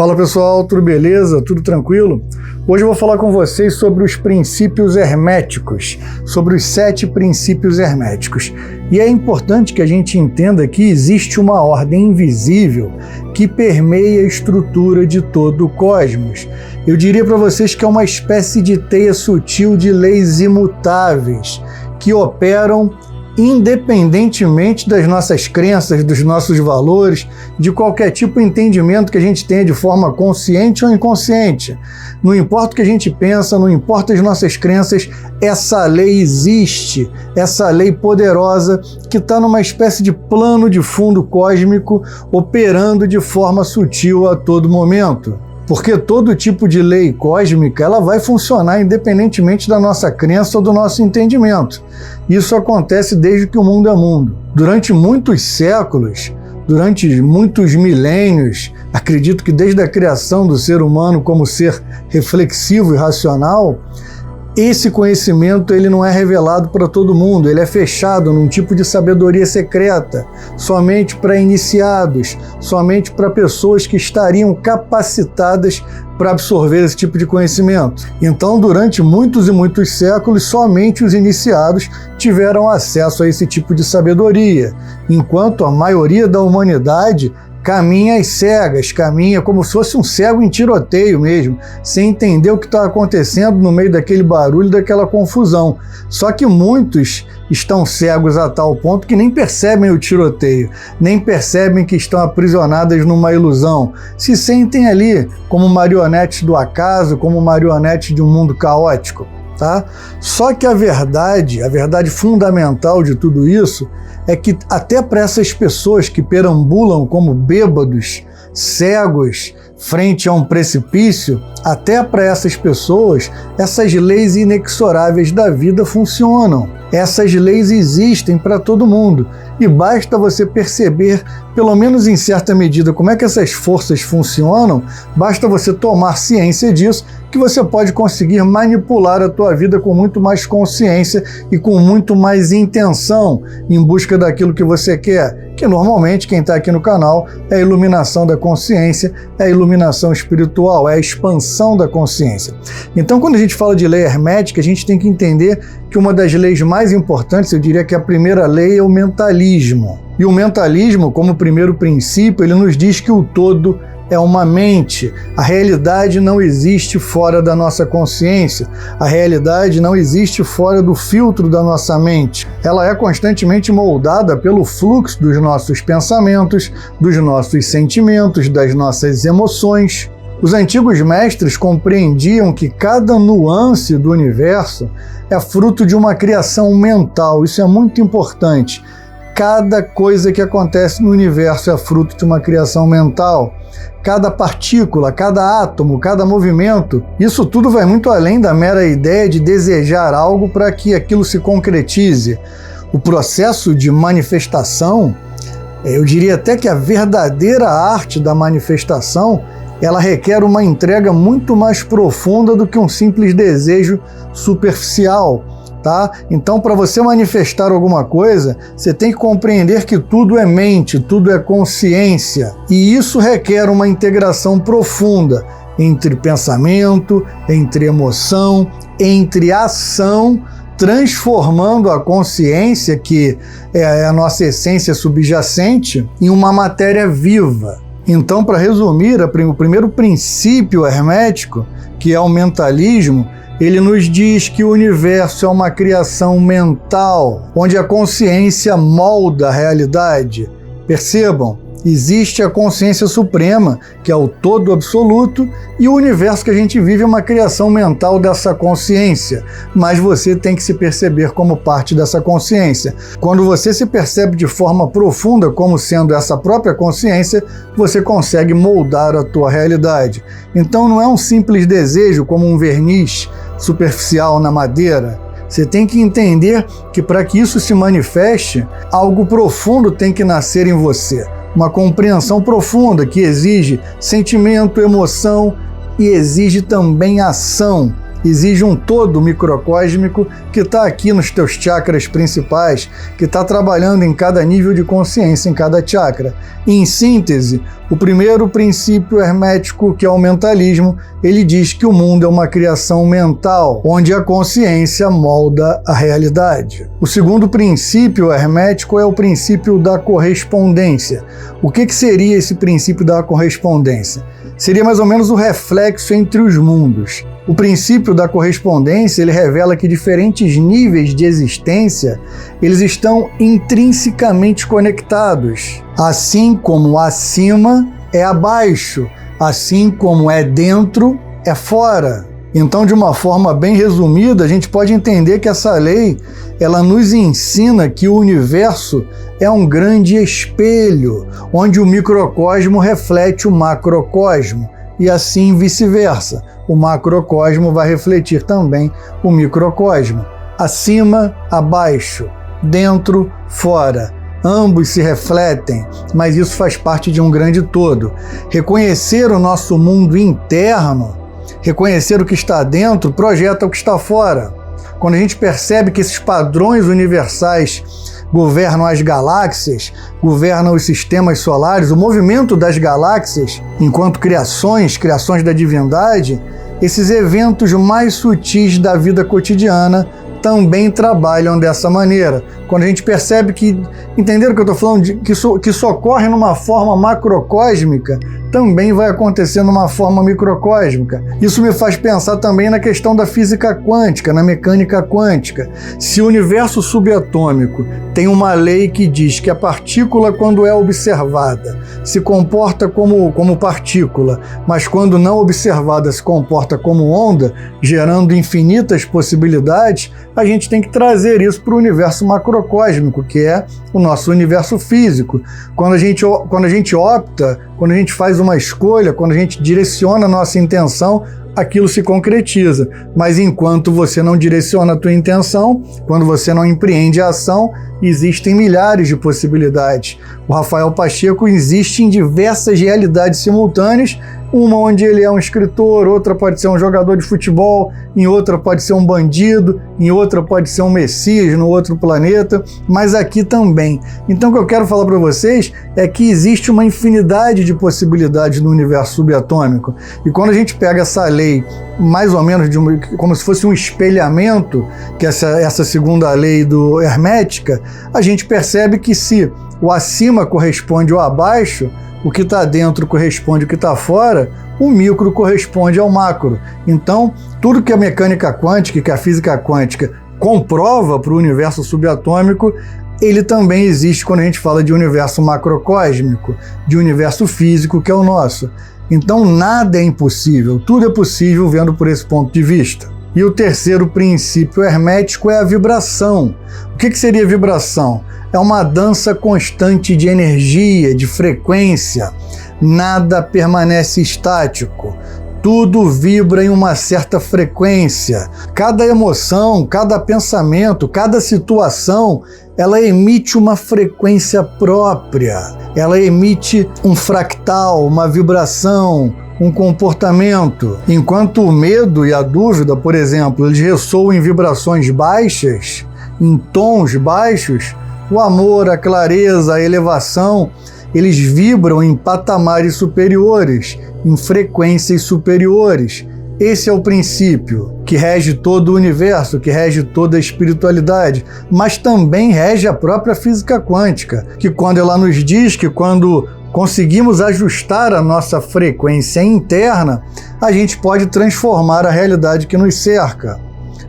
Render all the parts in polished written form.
Fala pessoal, tudo beleza? Tudo tranquilo? Hoje eu vou falar com vocês sobre os princípios herméticos, sobre os 7 princípios herméticos. E é importante que a gente entenda que existe uma ordem invisível que permeia a estrutura de todo o cosmos. Eu diria para vocês que é uma espécie de teia sutil de leis imutáveis que operam independentemente das nossas crenças, dos nossos valores, de qualquer tipo de entendimento que a gente tenha de forma consciente ou inconsciente. Não importa o que a gente pensa, não importa as nossas crenças, essa lei existe, essa lei poderosa que está numa espécie de plano de fundo cósmico operando de forma sutil a todo momento. Porque todo tipo de lei cósmica ela vai funcionar independentemente da nossa crença ou do nosso entendimento. Isso acontece desde que o mundo é mundo. Durante muitos séculos, durante muitos milênios, acredito que desde a criação do ser humano como ser reflexivo e racional, esse conhecimento ele não é revelado para todo mundo, ele é fechado num tipo de sabedoria secreta, somente para iniciados, somente para pessoas que estariam capacitadas para absorver esse tipo de conhecimento. Então, durante muitos e muitos séculos, somente os iniciados tiveram acesso a esse tipo de sabedoria, enquanto a maioria da humanidade caminha às cegas, caminha como se fosse um cego em tiroteio mesmo, sem entender o que está acontecendo no meio daquele barulho, daquela confusão. Só que muitos estão cegos a tal ponto que nem percebem o tiroteio, nem percebem que estão aprisionadas numa ilusão. Se sentem ali como marionetes do acaso, como marionetes de um mundo caótico. Tá? Só que a verdade fundamental de tudo isso é que até para essas pessoas que perambulam como bêbados, cegos, frente a um precipício, até para essas pessoas, essas leis inexoráveis da vida funcionam. Essas leis existem para todo mundo e basta você perceber, pelo menos em certa medida, como é que essas forças funcionam, basta você tomar ciência disso, que você pode conseguir manipular a tua vida com muito mais consciência e com muito mais intenção em busca daquilo que você quer, que normalmente quem está aqui no canal é a iluminação da consciência, é a iluminação espiritual, é a expansão da consciência. Então, quando a gente fala de lei hermética, a gente tem que entender que uma das leis mais importantes, eu diria que a primeira lei é o mentalismo. E o mentalismo, como primeiro princípio, ele nos diz que o todo é uma mente. A realidade não existe fora da nossa consciência. A realidade não existe fora do filtro da nossa mente. Ela é constantemente moldada pelo fluxo dos nossos pensamentos, dos nossos sentimentos, das nossas emoções. Os antigos mestres compreendiam que cada nuance do universo é fruto de uma criação mental. Isso é muito importante. Cada coisa que acontece no universo é fruto de uma criação mental. Cada partícula, cada átomo, cada movimento, isso tudo vai muito além da mera ideia de desejar algo para que aquilo se concretize. O processo de manifestação, eu diria até que a verdadeira arte da manifestação, ela requer uma entrega muito mais profunda do que um simples desejo superficial. Tá? Então, para você manifestar alguma coisa, você tem que compreender que tudo é mente, tudo é consciência. E isso requer uma integração profunda entre pensamento, entre emoção, entre ação, transformando a consciência, que é a nossa essência subjacente, em uma matéria viva. Então, para resumir, o primeiro princípio hermético, que é o mentalismo, ele nos diz que o universo é uma criação mental, onde a consciência molda a realidade. Percebam, existe a consciência suprema, que é o todo absoluto, e o universo que a gente vive é uma criação mental dessa consciência, mas você tem que se perceber como parte dessa consciência. Quando você se percebe de forma profunda como sendo essa própria consciência, você consegue moldar a tua realidade. Então não é um simples desejo como um verniz superficial na madeira. Você tem que entender que para que isso se manifeste, algo profundo tem que nascer em você. Uma compreensão profunda que exige sentimento, emoção e exige também ação. exige um todo microcósmico que está aqui nos teus chakras principais, que está trabalhando em cada nível de consciência, em cada chakra. E, em síntese, o primeiro princípio hermético, que é o mentalismo, ele diz que o mundo é uma criação mental, onde a consciência molda a realidade. O segundo princípio hermético é o princípio da correspondência. O que seria esse princípio da correspondência? Seria mais ou menos o reflexo entre os mundos. O princípio da correspondência, ele revela que diferentes níveis de existência, eles estão intrinsecamente conectados. Assim como acima é abaixo, assim como é dentro é fora. Então, de uma forma bem resumida, a gente pode entender que essa lei, ela nos ensina que o universo é um grande espelho, onde o microcosmo reflete o macrocosmo, e assim vice-versa. O macrocosmo vai refletir também o microcosmo. Acima, abaixo, dentro, fora. Ambos se refletem, mas isso faz parte de um grande todo. Reconhecer o nosso mundo interno, reconhecer o que está dentro, projeta o que está fora. Quando a gente percebe que esses padrões universais governam as galáxias, governam os sistemas solares, o movimento das galáxias, enquanto criações da divindade, esses eventos mais sutis da vida cotidiana também trabalham dessa maneira. Quando a gente percebe que, entenderam o que eu estou falando? Que isso ocorre numa forma macrocósmica, também vai acontecer numa forma microcósmica. Isso me faz pensar também na questão da física quântica, na mecânica quântica. Se o universo subatômico tem uma lei que diz que a partícula, quando é observada, se comporta como partícula, mas quando não observada se comporta como onda, gerando infinitas possibilidades, a gente tem que trazer isso para o universo macrocósmico, que é o nosso universo físico. Quando a gente opta, quando a gente faz uma escolha, quando a gente direciona a nossa intenção, aquilo se concretiza. Mas enquanto você não direciona a tua intenção, quando você não empreende a ação, existem milhares de possibilidades. O Rafael Pacheco existe em diversas realidades simultâneas, uma onde ele é um escritor, outra pode ser um jogador de futebol, em outra pode ser um bandido, em outra pode ser um messias no outro planeta, mas aqui também. Então o que eu quero falar para vocês é que existe uma infinidade de possibilidades no universo subatômico. E quando a gente pega essa lei, mais ou menos como se fosse um espelhamento, que essa segunda lei hermética, a gente percebe que se o acima corresponde ao abaixo, o que está dentro corresponde ao que está fora, o micro corresponde ao macro. Então, tudo que a mecânica quântica, que a física quântica comprova para o universo subatômico, ele também existe quando a gente fala de universo macrocósmico, de universo físico, que é o nosso. Então, nada é impossível, tudo é possível vendo por esse ponto de vista. E o terceiro princípio hermético é a vibração. O que seria vibração? É uma dança constante de energia, de frequência. Nada permanece estático. Tudo vibra em uma certa frequência. Cada emoção, cada pensamento, cada situação, ela emite uma frequência própria. Ela emite um fractal, uma vibração, um comportamento. Enquanto o medo e a dúvida, por exemplo, eles ressoam em vibrações baixas, em tons baixos, o amor, a clareza, a elevação, eles vibram em patamares superiores, em frequências superiores. Esse é o princípio que rege todo o universo, que rege toda a espiritualidade, mas também rege a própria física quântica, que quando ela nos diz que quando conseguimos ajustar a nossa frequência interna, a gente pode transformar a realidade que nos cerca,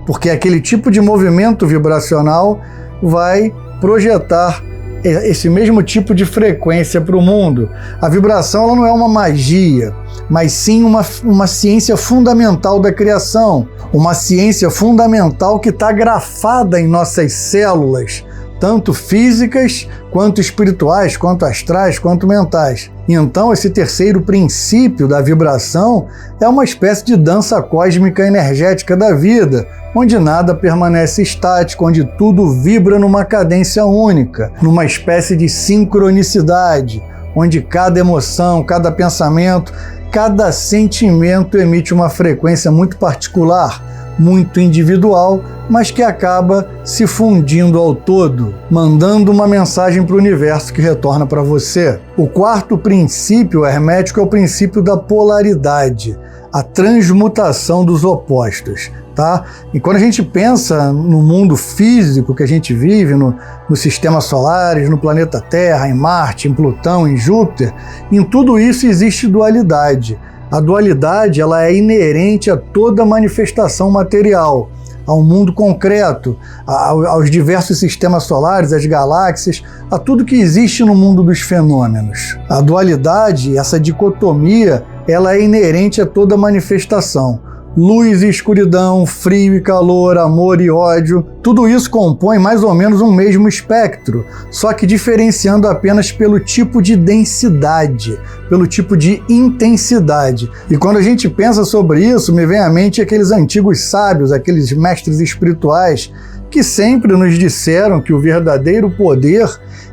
porque aquele tipo de movimento vibracional vai projetar esse mesmo tipo de frequência para o mundo. A vibração ela não é uma magia, mas sim uma ciência fundamental da criação, uma ciência fundamental que está grafada em nossas células, tanto físicas, quanto espirituais, quanto astrais, quanto mentais. Então, esse terceiro princípio da vibração é uma espécie de dança cósmica energética da vida, onde nada permanece estático, onde tudo vibra numa cadência única, numa espécie de sincronicidade, onde cada emoção, cada pensamento, cada sentimento emite uma frequência muito particular, muito individual, mas que acaba se fundindo ao todo, mandando uma mensagem para o universo que retorna para você. O quarto princípio hermético é o princípio da polaridade, a transmutação dos opostos. Tá? E quando a gente pensa no mundo físico que a gente vive, nos sistemas solares, no planeta Terra, em Marte, em Plutão, em Júpiter, em tudo isso existe dualidade. A dualidade ela é inerente a toda manifestação material, ao mundo concreto, aos diversos sistemas solares, às galáxias, a tudo que existe no mundo dos fenômenos. A dualidade, essa dicotomia, ela é inerente a toda manifestação. Luz e escuridão, frio e calor, amor e ódio, tudo isso compõe mais ou menos um mesmo espectro, só que diferenciando apenas pelo tipo de densidade, pelo tipo de intensidade. E quando a gente pensa sobre isso, me vem à mente aqueles antigos sábios, aqueles mestres espirituais, que sempre nos disseram que o verdadeiro poder,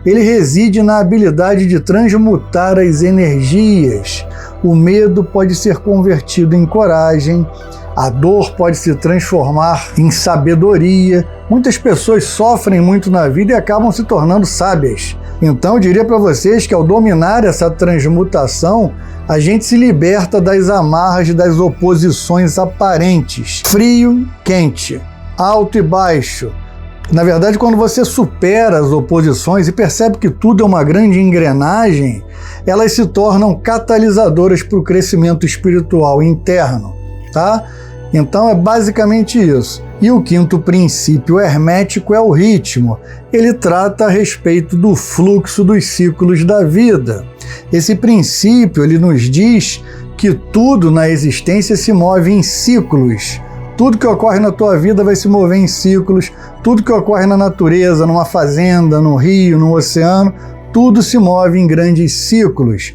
ele reside na habilidade de transmutar as energias. O medo pode ser convertido em coragem, a dor pode se transformar em sabedoria. Muitas pessoas sofrem muito na vida e acabam se tornando sábias. Então eu diria para vocês que ao dominar essa transmutação, a gente se liberta das amarras das oposições aparentes. Frio, quente, alto e baixo. Na verdade, quando você supera as oposições e percebe que tudo é uma grande engrenagem, elas se tornam catalisadoras para o crescimento espiritual interno, tá? Então é basicamente isso. E o quinto princípio hermético é o ritmo. Ele trata a respeito do fluxo dos ciclos da vida. Esse princípio, ele nos diz que tudo na existência se move em ciclos. Tudo que ocorre na tua vida vai se mover em ciclos, tudo que ocorre na natureza, numa fazenda, no rio, no oceano, tudo se move em grandes ciclos.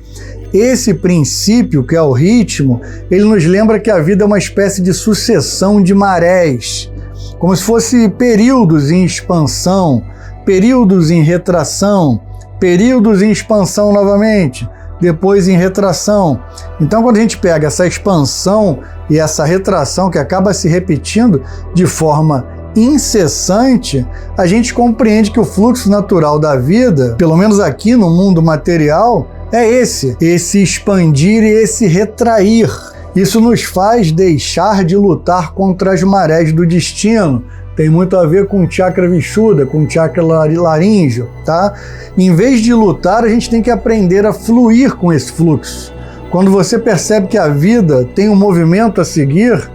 Esse princípio, que é o ritmo, ele nos lembra que a vida é uma espécie de sucessão de marés, como se fosse períodos em expansão, períodos em retração, períodos em expansão novamente, depois em retração. Então, quando a gente pega essa expansão e essa retração que acaba se repetindo de forma incessante, a gente compreende que o fluxo natural da vida, pelo menos aqui no mundo material, é esse expandir e esse retrair. Isso nos faz deixar de lutar contra as marés do destino. Tem muito a ver com o chakra vishuddha, com o chakra laríngeo, tá? Em vez de lutar, a gente tem que aprender a fluir com esse fluxo. Quando você percebe que a vida tem um movimento a seguir,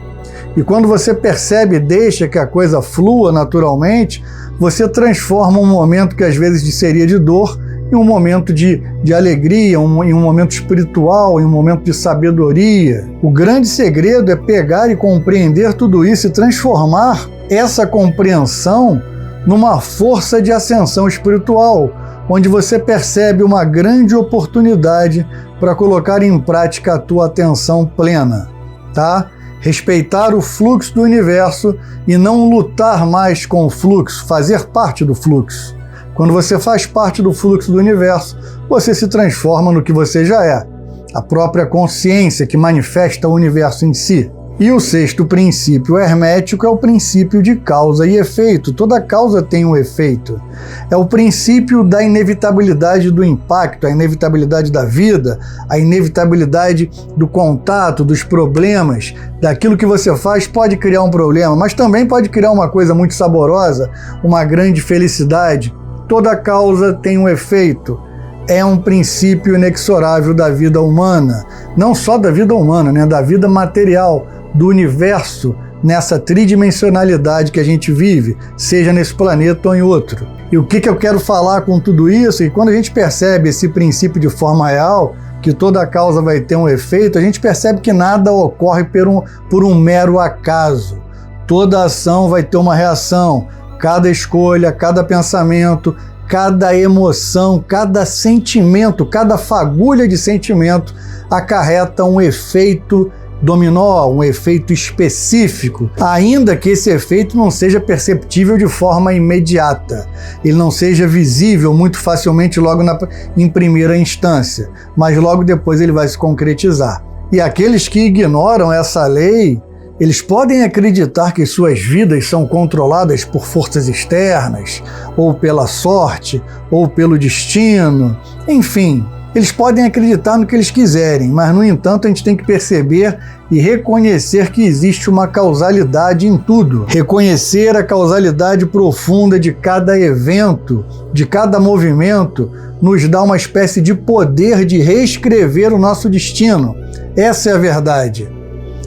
e quando você percebe e deixa que a coisa flua naturalmente, você transforma um momento que às vezes seria de dor em um momento de alegria, em um momento espiritual, em um momento de sabedoria. O grande segredo é pegar e compreender tudo isso e transformar essa compreensão numa força de ascensão espiritual, onde você percebe uma grande oportunidade para colocar em prática a tua atenção plena, tá? Respeitar o fluxo do universo e não lutar mais com o fluxo, fazer parte do fluxo. Quando você faz parte do fluxo do universo, você se transforma no que você já é, a própria consciência que manifesta o universo em si. E o sexto princípio hermético é o princípio de causa e efeito. Toda causa tem um efeito. É o princípio da inevitabilidade do impacto, a inevitabilidade da vida, a inevitabilidade do contato, dos problemas. Daquilo que você faz pode criar um problema, mas também pode criar uma coisa muito saborosa, uma grande felicidade. Toda causa tem um efeito. É um princípio inexorável da vida humana. Não só da vida humana, né? Da vida material, do universo, nessa tridimensionalidade que a gente vive, seja nesse planeta ou em outro. E o que eu quero falar com tudo isso? E quando a gente percebe esse princípio de forma real, que toda causa vai ter um efeito, a gente percebe que nada ocorre por um mero acaso. Toda ação vai ter uma reação. Cada escolha, cada pensamento, cada emoção, cada sentimento, cada fagulha de sentimento acarreta um efeito dominó, um efeito específico, ainda que esse efeito não seja perceptível de forma imediata, ele não seja visível muito facilmente logo em primeira instância, mas logo depois ele vai se concretizar. E aqueles que ignoram essa lei, Eles podem acreditar que suas vidas são controladas por forças externas, ou pela sorte, ou pelo destino, enfim. Eles podem acreditar no que eles quiserem, mas, no entanto, a gente tem que perceber e reconhecer que existe uma causalidade em tudo. Reconhecer a causalidade profunda de cada evento, de cada movimento, nos dá uma espécie de poder de reescrever o nosso destino. Essa é a verdade.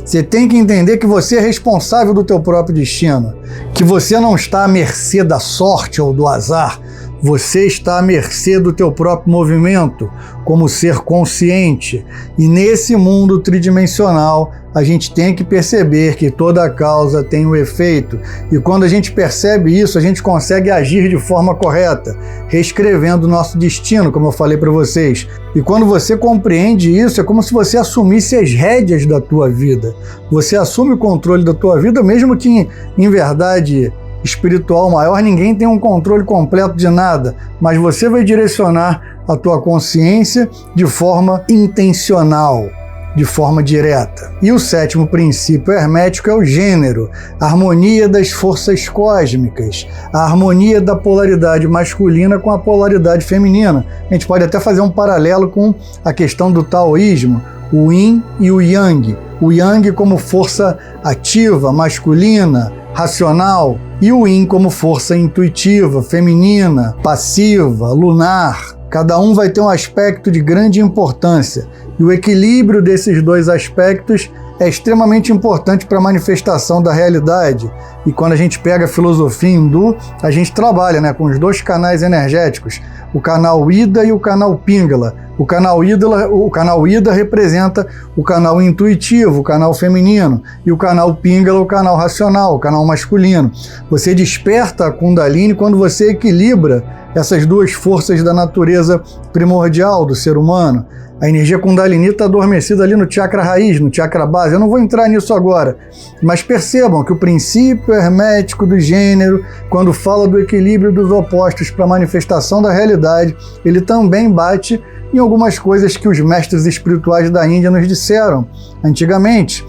Você tem que entender que você é responsável do teu próprio destino, que você não está à mercê da sorte ou do azar. Você está à mercê do teu próprio movimento, como ser consciente. E nesse mundo tridimensional, a gente tem que perceber que toda causa tem um efeito. E quando a gente percebe isso, a gente consegue agir de forma correta, reescrevendo o nosso destino, como eu falei para vocês. E quando você compreende isso, é como se você assumisse as rédeas da tua vida. Você assume o controle da tua vida, mesmo que, em verdade espiritual maior, ninguém tem um controle completo de nada, mas você vai direcionar a tua consciência de forma intencional, de forma direta. E o sétimo princípio hermético é o gênero, a harmonia das forças cósmicas, a harmonia da polaridade masculina com a polaridade feminina. A gente pode até fazer um paralelo com a questão do taoísmo, o yin e o yang. O yang como força ativa, masculina, racional, e o yin como força intuitiva, feminina, passiva, lunar. Cada um vai ter um aspecto de grande importância, e o equilíbrio desses dois aspectos é extremamente importante para a manifestação da realidade. E quando a gente pega a filosofia hindu, a gente trabalha, com os dois canais energéticos, o canal Ida e o canal Pingala. O canal Ida representa o canal intuitivo, o canal feminino, e o canal Pingala, o canal racional, o canal masculino. Você desperta a Kundalini quando você equilibra essas duas forças da natureza primordial do ser humano. A energia Kundalini está adormecida ali no chakra raiz, no chakra base. Eu não vou entrar nisso agora, mas percebam que o princípio hermético do gênero, quando fala do equilíbrio dos opostos para a manifestação da realidade, ele também bate em algumas coisas que os mestres espirituais da Índia nos disseram antigamente.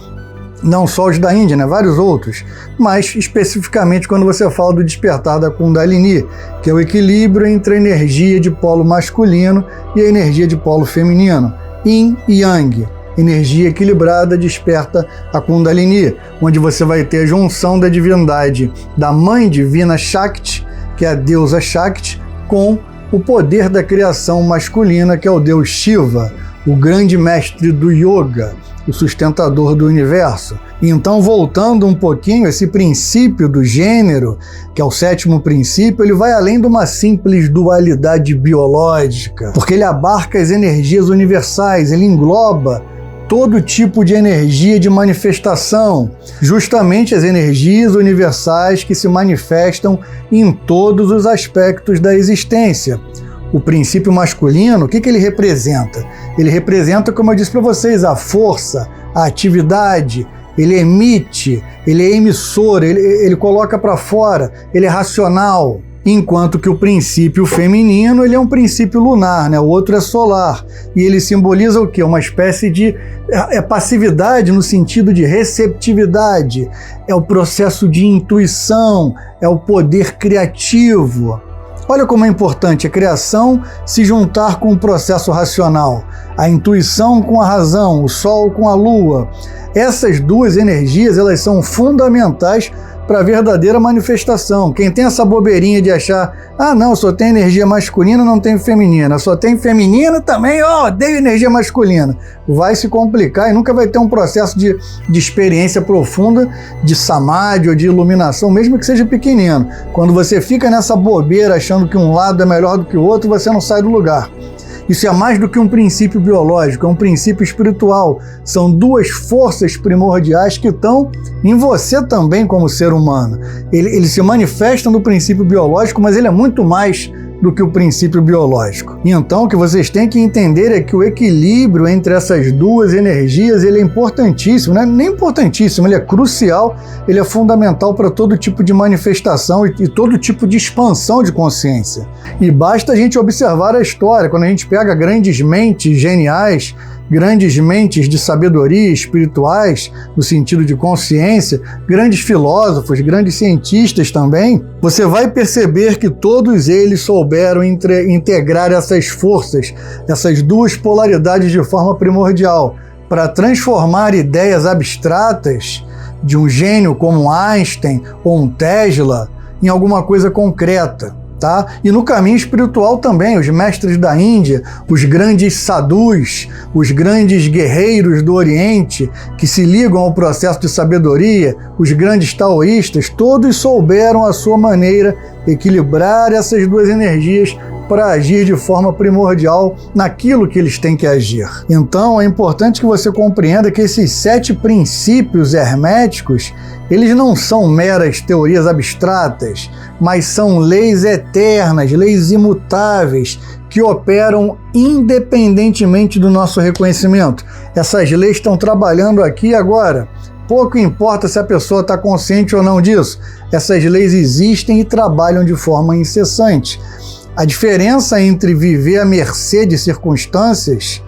Não só os da Índia, vários outros, mas especificamente quando você fala do despertar da Kundalini, que é o equilíbrio entre a energia de polo masculino e a energia de polo feminino, Yin e Yang. Energia equilibrada desperta a Kundalini, onde você vai ter a junção da divindade da mãe divina Shakti, que é a deusa Shakti, com o poder da criação masculina, que é o deus Shiva, o grande mestre do yoga, o sustentador do universo. Então, voltando um pouquinho, esse princípio do gênero, que é o sétimo princípio, ele vai além de uma simples dualidade biológica, porque ele abarca as energias universais, ele engloba todo tipo de energia de manifestação, justamente as energias universais que se manifestam em todos os aspectos da existência. O princípio masculino, o que ele representa? Ele representa, como eu disse para vocês, a força, a atividade, ele emite, ele é emissor, ele coloca para fora, ele é racional. Enquanto que o princípio feminino, ele é um princípio lunar, o outro é solar. E ele simboliza o quê? Uma espécie de passividade no sentido de receptividade, é o processo de intuição, é o poder criativo. Olha como é importante a criação se juntar com o processo racional, a intuição com a razão, o sol com a lua. Essas duas energias, elas são fundamentais para a verdadeira manifestação. Quem tem essa bobeirinha de achar, não, só tem energia masculina, não tem feminina, só tem feminina também, odeio energia masculina, vai se complicar e nunca vai ter um processo de experiência profunda, de samadhi ou de iluminação, mesmo que seja pequenino. Quando você fica nessa bobeira achando que um lado é melhor do que o outro, você não sai do lugar. Isso é mais do que um princípio biológico, é um princípio espiritual. São duas forças primordiais que estão em você também como ser humano. Ele se manifesta no princípio biológico, mas ele é muito mais do que o princípio biológico. E então o que vocês têm que entender é que o equilíbrio entre essas duas energias, ele é importantíssimo, nem importantíssimo, ele é crucial, ele é fundamental para todo tipo de manifestação e todo tipo de expansão de consciência. E basta a gente observar a história, quando a gente pega grandes mentes geniais grandes mentes de sabedoria espirituais, no sentido de consciência, grandes filósofos, grandes cientistas também, você vai perceber que todos eles souberam integrar essas forças, essas duas polaridades de forma primordial, para transformar ideias abstratas de um gênio como Einstein ou um Tesla em alguma coisa concreta. Tá? E no caminho espiritual também, os mestres da Índia, os grandes sadhus, os grandes guerreiros do Oriente, que se ligam ao processo de sabedoria, os grandes taoístas, todos souberam, à sua maneira, equilibrar essas duas energias para agir de forma primordial naquilo que eles têm que agir. Então é importante que você compreenda que esses 7 princípios herméticos, eles não são meras teorias abstratas, mas são leis eternas, leis imutáveis, que operam independentemente do nosso reconhecimento. Essas leis estão trabalhando aqui e agora. Pouco importa se a pessoa está consciente ou não disso. Essas leis existem e trabalham de forma incessante. A diferença entre viver à mercê de circunstâncias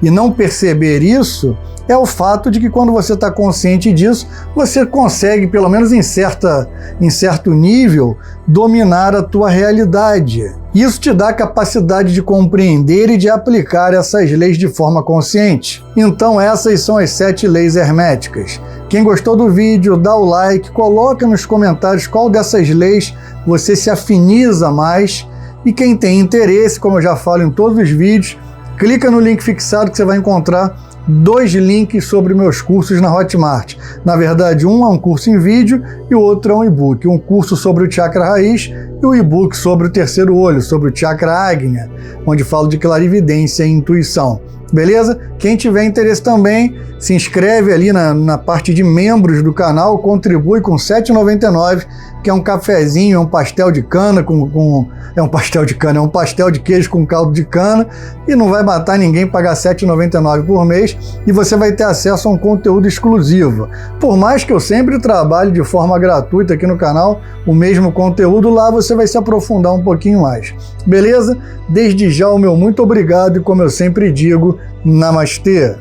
e não perceber isso é o fato de que quando você está consciente disso, você consegue, pelo menos em certo nível, dominar a tua realidade. Isso te dá a capacidade de compreender e de aplicar essas leis de forma consciente. Então essas são as 7 leis herméticas. Quem gostou do vídeo, dá o like, coloca nos comentários qual dessas leis você se afiniza mais. E quem tem interesse, como eu já falo em todos os vídeos, clica no link fixado que você vai encontrar 2 links sobre meus cursos na Hotmart. Na verdade, um é um curso em vídeo e o outro é um e-book. Um curso sobre o chakra raiz e o e-book sobre o terceiro olho, sobre o chakra Agnya, onde falo de clarividência e intuição. Beleza? Quem tiver interesse também, se inscreve ali na parte de membros do canal, contribui com R$ 7,99, que é um cafezinho, é um pastel de cana é um pastel de queijo com caldo de cana, e não vai matar ninguém pagar R$ 7,99 por mês, e você vai ter acesso a um conteúdo exclusivo. Por mais que eu sempre trabalhe de forma gratuita aqui no canal, o mesmo conteúdo, lá você vai se aprofundar um pouquinho mais. Beleza? Desde já o meu muito obrigado e, como eu sempre digo, Namastê!